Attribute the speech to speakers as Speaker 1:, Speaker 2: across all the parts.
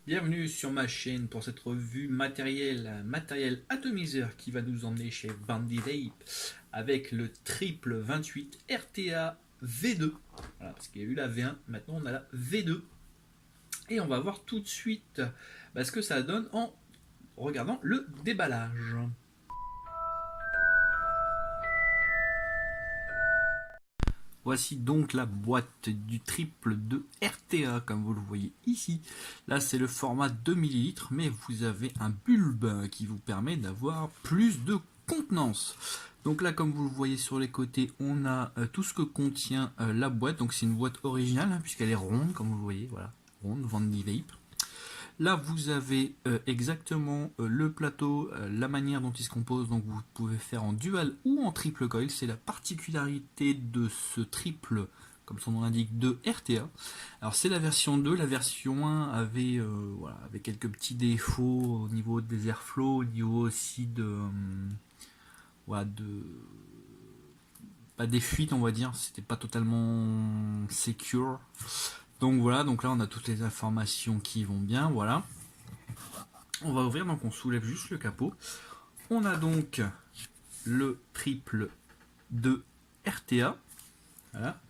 Speaker 1: Bienvenue sur ma chaîne pour cette revue matériel atomiseur qui va nous emmener chez Vandy Vape avec le triple 28 RTA V2. Voilà, parce qu'il y a eu la V1, maintenant on a la V2. Et on va voir tout de suite ce que ça donne en regardant le déballage. Voici donc la boîte du triple de RTA, comme vous le voyez ici. Là, c'est le format 2 ml, mais vous avez un bulbe qui vous permet d'avoir plus de contenance. Donc là, comme vous le voyez sur les côtés, on a tout ce que contient la boîte. Donc c'est une boîte originale, puisqu'elle est ronde, comme vous le voyez, voilà, ronde, Vandy Vape. Là, vous avez exactement le plateau, la manière dont il se compose. Donc, vous pouvez faire en dual ou en triple coil. C'est la particularité de ce triple, comme son nom l'indique, de RTA. Alors, c'est la version 2. La version 1 avait, voilà, avait quelques petits défauts au niveau des airflows, au niveau aussi de, voilà, pas des fuites, on va dire. C'était pas totalement secure. Donc voilà, donc là on a toutes les informations qui vont bien, voilà. On va ouvrir, donc on soulève juste le capot. On a donc le triple de RTA. Voilà.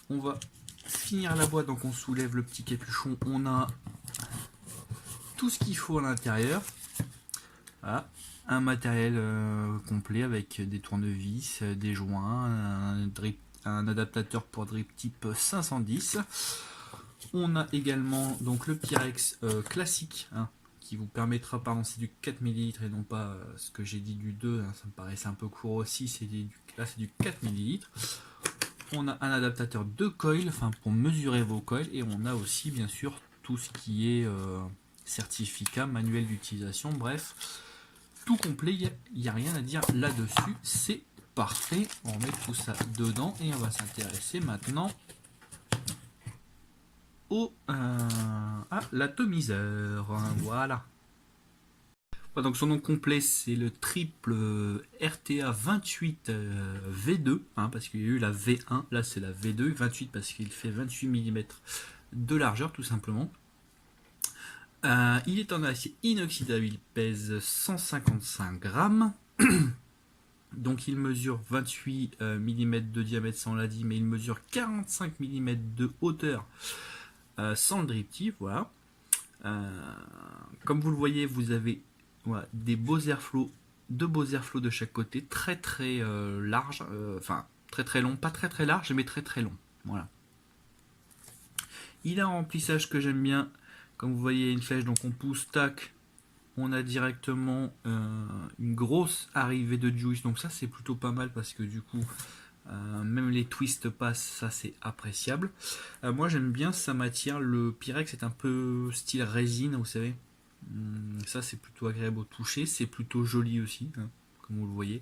Speaker 1: On va finir la boîte, donc on soulève le petit capuchon. On a tout ce qu'il faut à l'intérieur. Voilà. Un matériel complet avec des tournevis, des joints, un adaptateur pour drip type 510. On a également donc le Pyrex classique, qui vous permettra, pardon, c'est du 4 ml et non pas ce que j'ai dit du 2, ça me paraissait un peu court aussi, là c'est du 4 ml. On a un adaptateur de coil, pour mesurer vos coils, et on a aussi bien sûr tout ce qui est certificat, manuel d'utilisation, bref, tout complet, il n'y a rien à dire là-dessus, c'est parfait. On met tout ça dedans et on va s'intéresser maintenant à l'atomiseur. Voilà. Donc son nom complet c'est le triple RTA 28 V2, parce qu'il y a eu la V1, là c'est la V2, 28 parce qu'il fait 28 mm de largeur tout simplement. Il est en acier inoxydable, il pèse 155 grammes. Donc il mesure 28 mm de diamètre, ça on l'a dit, mais il mesure 45 mm de hauteur sans le drip tip, voilà. Comme vous le voyez, vous avez des beaux airflows, deux beaux airflows de chaque côté, très très large, très très long, pas très très large, mais très très long. Voilà. Il a un remplissage que j'aime bien. Comme vous voyez, une flèche, donc on pousse, tac, on a directement une grosse arrivée de juice, donc ça c'est plutôt pas mal parce que du coup même les twists passent, ça c'est appréciable. Moi j'aime bien sa matière, le Pyrex est un peu style résine, vous savez. Ça c'est plutôt agréable au toucher, c'est plutôt joli aussi, comme vous le voyez.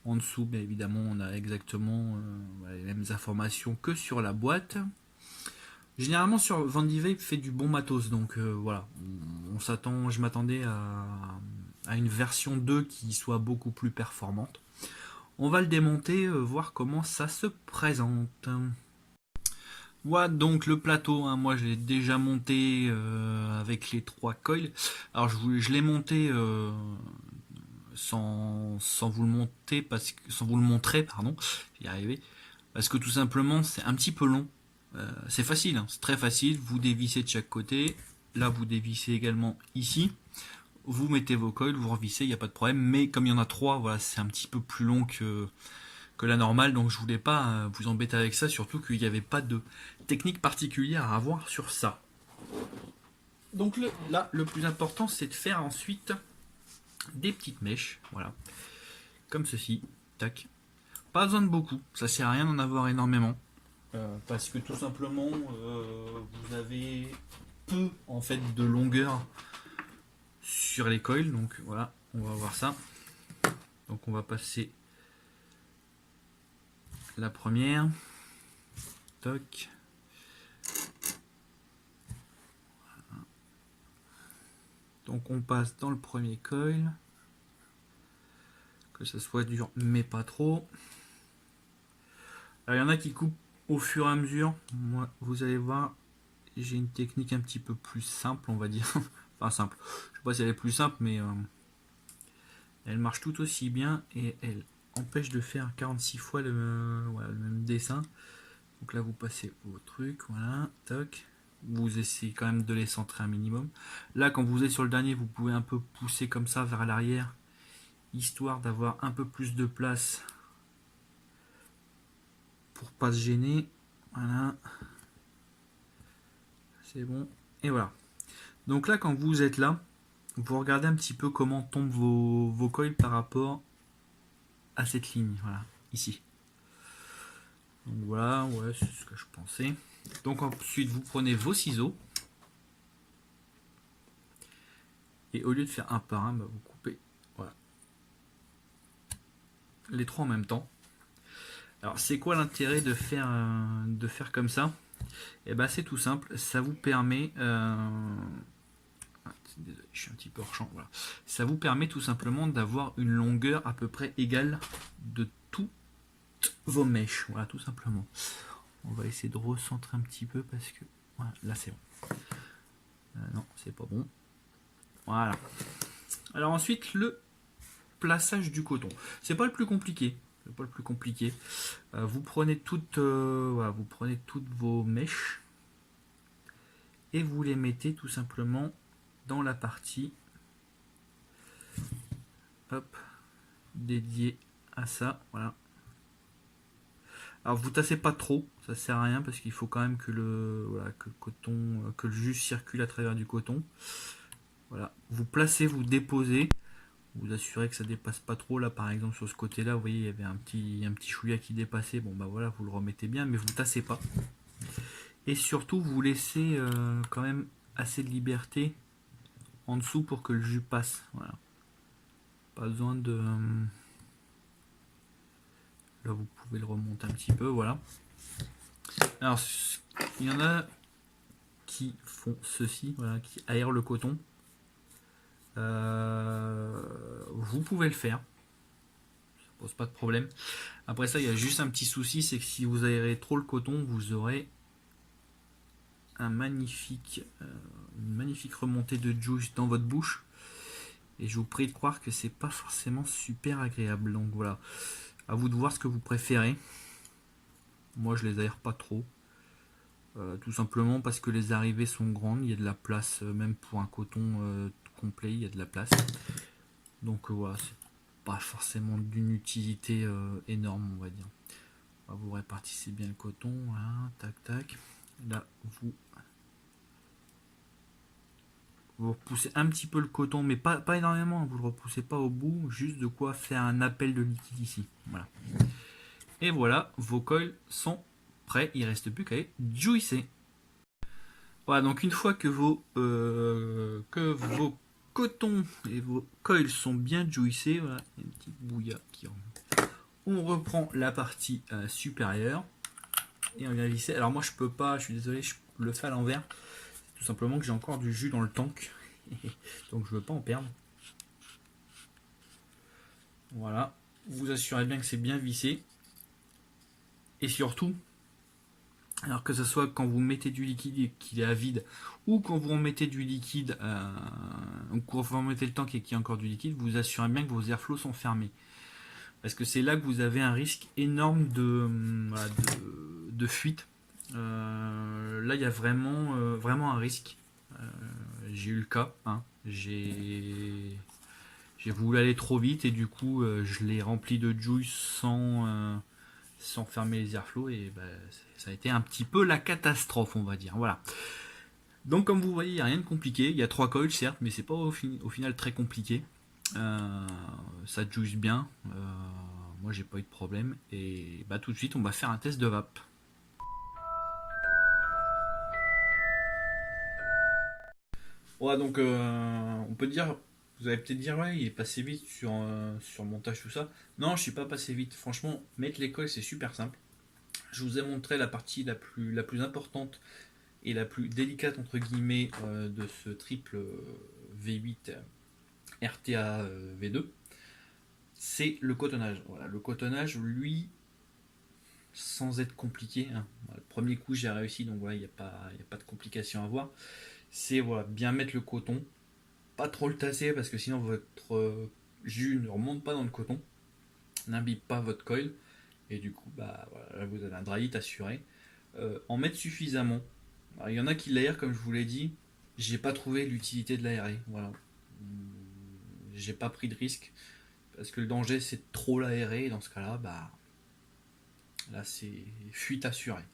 Speaker 1: En dessous, bien évidemment, on a exactement les mêmes informations que sur la boîte. Généralement sur Vandy Vape fait du bon matos, donc voilà, je m'attendais à une version 2 qui soit beaucoup plus performante. On va le démonter, voir comment ça se présente. Voilà donc le plateau, moi je l'ai déjà monté avec les 3 coils. Alors je l'ai monté sans vous le monter sans vous le montrer, pardon, j'y arrivé, parce que tout simplement c'est un petit peu long. C'est facile, c'est très facile, vous dévissez de chaque côté, là vous dévissez également ici, vous mettez vos coils, vous revissez, il n'y a pas de problème, mais comme il y en a 3, voilà, c'est un petit peu plus long que la normale, donc je voulais pas vous embêter avec ça, surtout qu'il n'y avait pas de technique particulière à avoir sur ça. Donc là, le plus important, c'est de faire ensuite des petites mèches, voilà, comme ceci, tac. Pas besoin de beaucoup, ça sert à rien d'en avoir énormément, parce que tout simplement, vous avez peu en fait de longueur sur les coils, donc voilà, on va voir ça. Donc on va passer la première, toc. Donc on passe dans le premier coil, que ça soit dur mais pas trop. Alors il y en a qui coupent au fur et à mesure, moi vous allez voir, j'ai une technique un petit peu plus simple, on va dire. Enfin simple, je sais pas si elle est plus simple, mais elle marche tout aussi bien et elle empêche de faire 46 fois voilà, le même dessin. Donc là vous passez vos trucs, voilà, toc. Vous essayez quand même de les centrer un minimum. Là quand vous êtes sur le dernier, vous pouvez un peu pousser comme ça vers l'arrière, histoire d'avoir un peu plus de place pour pas se gêner. Voilà, c'est bon. Et voilà. Donc là quand vous êtes là, vous regardez un petit peu comment tombent vos coils par rapport à cette ligne, voilà, ici. Donc voilà, ouais, c'est ce que je pensais. Donc ensuite, vous prenez vos ciseaux. Et au lieu de faire un par un, bah, vous coupez, voilà, les trois en même temps. Alors c'est quoi l'intérêt de faire comme ça? Et ben c'est tout simple, ça vous permet... désolé, je suis un petit peu hors champ, voilà. Ça vous permet tout simplement d'avoir une longueur à peu près égale de toutes vos mèches, voilà, tout simplement. On va essayer de recentrer un petit peu parce que... Voilà, là c'est bon. Non, c'est pas bon. Voilà. Alors ensuite, le plaçage du coton. C'est pas le plus compliqué. C'est pas le plus compliqué. Vous prenez voilà, vous prenez toutes vos mèches et vous les mettez tout simplement dans la partie, hop, dédiée à ça. Voilà. Alors vous tassez pas trop, ça sert à rien parce qu'il faut quand même que voilà, que le coton, que le jus circule à travers du coton. Voilà. Vous placez, vous déposez. Vous assurez que ça dépasse pas trop. Là par exemple sur ce côté là, vous voyez il y avait un petit chouïa qui dépassait. Bon bah voilà, vous le remettez bien, mais vous tassez pas. Et surtout vous laissez quand même assez de liberté en dessous pour que le jus passe. Voilà. Pas besoin de... Là vous pouvez le remonter un petit peu, voilà. Alors il y en a qui font ceci, voilà, qui aèrent le coton. Vous pouvez le faire, ça pose pas de problème. Après ça, il y a juste un petit souci, c'est que si vous aérez trop le coton, vous aurez une magnifique remontée de juice dans votre bouche. Et je vous prie de croire que c'est pas forcément super agréable. Donc voilà, à vous de voir ce que vous préférez. Moi, je les aère pas trop. Tout simplement parce que les arrivées sont grandes, il y a de la place, même pour un coton complet, il y a de la place. Donc voilà, c'est pas forcément d'une utilité énorme, on va dire. Vous répartissez bien le coton, voilà, tac tac. Là, vous repoussez un petit peu le coton, mais pas énormément, vous le repoussez pas au bout, juste de quoi faire un appel de liquide ici. Voilà. Et voilà, vos coils sont prêts, il ne reste plus qu'à les juicer. Voilà, donc une fois que vos cotons et vos coils sont bien juicés, voilà, il y a une petite bouillia qui remonte. On reprend la partie supérieure et on vient visser. Alors moi je peux pas, je suis désolé, je le fais à l'envers. Tout simplement que j'ai encore du jus dans le tank. Donc je veux pas en perdre. Voilà. Vous assurez bien que c'est bien vissé. Et surtout, alors que ce soit quand vous mettez du liquide et qu'il est à vide, ou quand vous remettez du liquide, ou quand vous remettez le tank et qu'il y a encore du liquide, vous assurez bien que vos airflows sont fermés. Parce que c'est là que vous avez un risque énorme de fuite. Là, il y a vraiment un risque. J'ai eu le cas. Hein. J'ai voulu aller trop vite et du coup, je l'ai rempli de juice sans fermer les airflows et ça a été un petit peu la catastrophe, on va dire. Voilà. Donc, comme vous voyez, il n'y a rien de compliqué. Il y a 3 coils, certes, mais c'est pas au final très compliqué. Ça juice bien. Moi, j'ai pas eu de problème. Et tout de suite, on va faire un test de vape. Ouais, donc on peut dire, vous allez peut-être dire, ouais, il est passé vite sur le montage, tout ça. Non, je suis pas passé vite. Franchement, mettre les coils, c'est super simple. Je vous ai montré la partie la plus importante et la plus délicate, entre guillemets, de ce triple V8 RTA V2. C'est le cotonnage. Voilà, le cotonnage, lui, sans être compliqué, hein. Le premier coup j'ai réussi, donc voilà, y a pas de complication à voir. C'est voilà, bien mettre le coton, pas trop le tasser parce que sinon votre jus ne remonte pas dans le coton, n'imbibe pas votre coil, et du coup bah voilà, là, vous avez un dry hit assuré. En mettre suffisamment. Alors, il y en a qui l'aèrent comme je vous l'ai dit, j'ai pas trouvé l'utilité de l'aérer, voilà. J'ai pas pris de risque parce que le danger c'est de trop l'aérer, et dans ce cas-là, bah là c'est fuite assurée.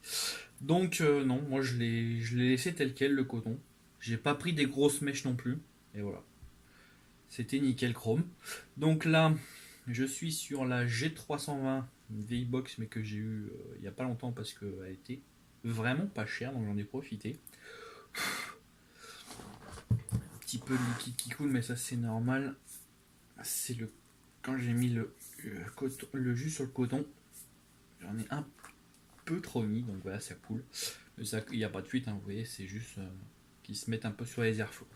Speaker 1: Donc non, moi je l'ai laissé tel quel le coton. J'ai pas pris des grosses mèches non plus. Et voilà. C'était nickel chrome. Donc là, je suis sur la G320 VX mais que j'ai eu il n'y a pas longtemps parce qu'elle était vraiment pas chère, donc j'en ai profité. Un petit peu de liquide qui coule, mais ça c'est normal. C'est le quand j'ai mis le jus sur le coton, j'en ai un peu trop mis, donc voilà, ça coule. Mais il n'y a pas de fuite, hein, vous voyez, c'est juste qu'ils se mettent un peu sur les airflows.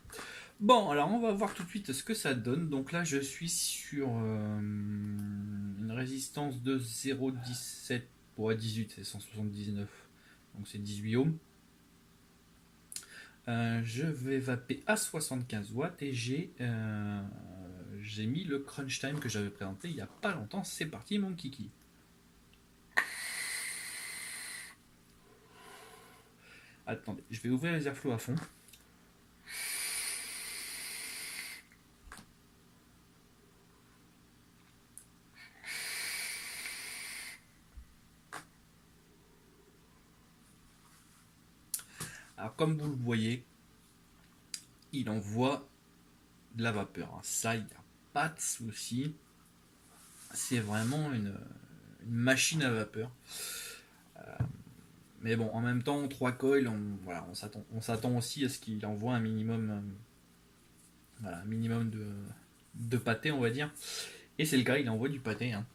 Speaker 1: Bon, alors on va voir tout de suite ce que ça donne. Donc là, je suis sur une résistance de 0,17 pour 18, c'est 179, donc c'est 18 ohms. Je vais vaper à 75 watts et j'ai mis le crunch time que j'avais présenté il n'y a pas longtemps. C'est parti, mon kiki. Attendez, je vais ouvrir les airflows à fond. Alors comme vous le voyez, il envoie de la vapeur, hein. Ça, il n'y a pas de souci. C'est vraiment une machine à vapeur. Mais bon, en même temps, 3 coils, voilà, on s'attend aussi à ce qu'il envoie un minimum, voilà, un minimum de pâté, on va dire. Et c'est le cas, il envoie du pâté, hein.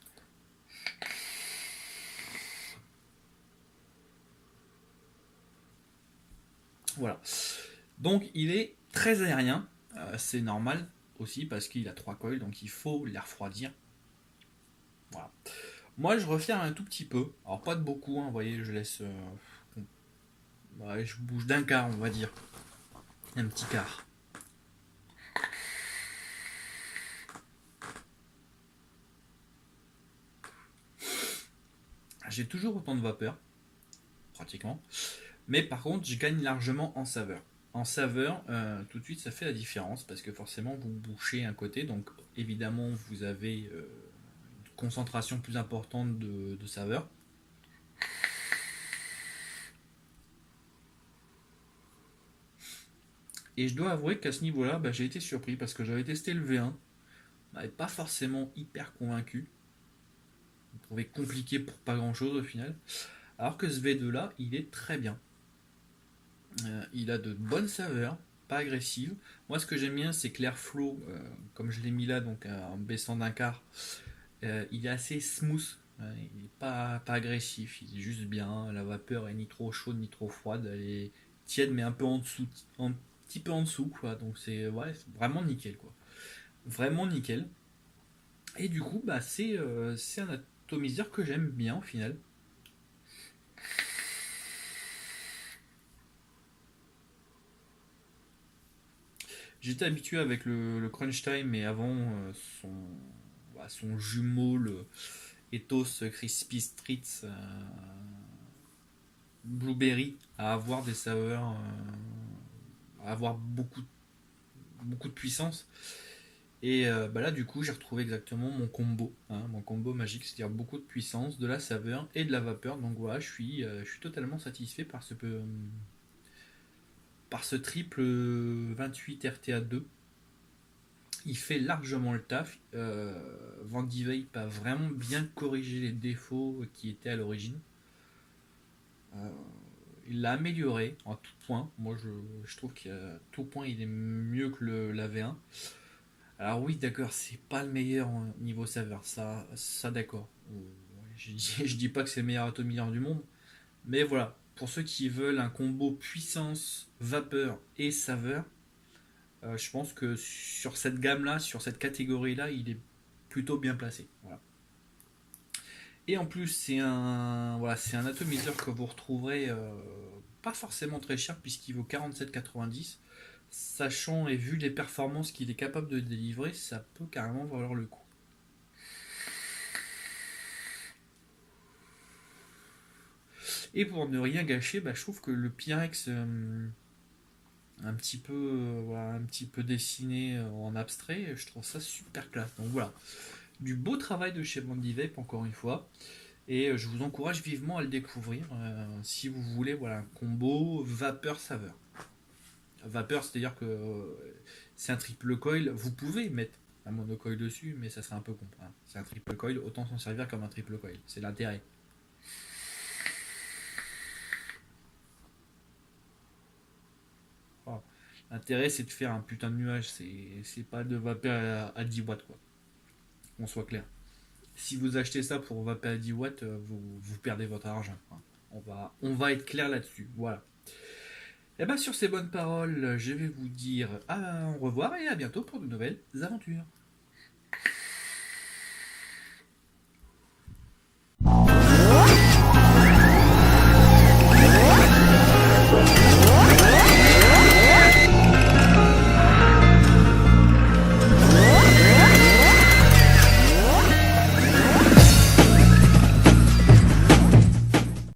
Speaker 1: Voilà. Donc il est très aérien, c'est normal aussi parce qu'il a 3 coils, donc il faut les refroidir. Voilà. Moi je referme un tout petit peu, alors pas de beaucoup, hein, vous voyez, je laisse. Ouais, je bouge d'un quart, on va dire. Un petit quart. J'ai toujours autant de vapeur, pratiquement. Mais par contre, je gagne largement en saveur. En saveur, tout de suite, ça fait la différence parce que forcément, vous bouchez un côté, donc évidemment, vous avez une concentration plus importante de saveur. Et je dois avouer qu'à ce niveau-là, bah, j'ai été surpris parce que j'avais testé le V1, m'avait pas forcément hyper convaincu. Je le trouvais compliqué pour pas grand-chose au final. Alors que ce V2-là, il est très bien. Il a de bonnes saveurs, pas agressives. Moi, ce que j'aime bien, c'est que l'airflow, comme je l'ai mis là, donc en baissant d'un quart, il est assez smooth. Il n'est pas agressif, il est juste bien. La vapeur est ni trop chaude ni trop froide. Elle est tiède, mais un peu en dessous, un petit peu en dessous, quoi. Donc c'est ouais, c'est vraiment nickel, quoi. Vraiment nickel. Et du coup, bah, c'est un atomiseur que j'aime bien au final. J'étais habitué avec le Crunch Time, mais avant son jumeau, le Ethos Crispy Streets Blueberry, à avoir des saveurs, à avoir beaucoup de puissance. Et bah là, du coup, j'ai retrouvé exactement mon combo, hein, mon combo magique, c'est-à-dire beaucoup de puissance, de la saveur et de la vapeur. Donc voilà, je suis totalement satisfait par ce triple 28 RTA2. Il fait largement le taf. Van Vape a vraiment bien corrigé les défauts qui étaient à l'origine. Euh, il l'a amélioré en tout point. Moi, je trouve qu'à tout point, il est mieux que la V1. Alors oui, d'accord, c'est pas le meilleur niveau saveur, ça d'accord. Je dis pas que c'est le meilleur atomiseur du monde, mais voilà, pour ceux qui veulent un combo puissance, vapeur et saveur, je pense que sur cette gamme-là, sur cette catégorie-là, il est plutôt bien placé. Voilà. Et en plus, c'est un, voilà, c'est un atomiseur que vous retrouverez pas forcément très cher puisqu'il vaut 47,90. Sachant et vu les performances qu'il est capable de délivrer, ça peut carrément valoir le coup. Et pour ne rien gâcher, bah, je trouve que le Pyrex un petit peu, voilà, un petit peu dessiné en abstrait, je trouve ça super classe. Donc voilà, du beau travail de chez Bandy Vape encore une fois. Et je vous encourage vivement à le découvrir si vous voulez, voilà, un combo vapeur-saveur. Vapeur, c'est-à-dire que c'est un triple coil. Vous pouvez mettre un monocoil dessus, mais ça serait un peu con, hein. C'est un triple coil, autant s'en servir comme un triple coil. C'est l'intérêt. Voilà. L'intérêt, c'est de faire un putain de nuage. C'est pas de vapeur à 10 watts, quoi. Qu'on soit clair. Si vous achetez ça pour vapeur à 10 watts, vous perdez votre argent, quoi. On va être clair là-dessus. Voilà. Et bien sur ces bonnes paroles, je vais vous dire au revoir et à bientôt pour de nouvelles aventures.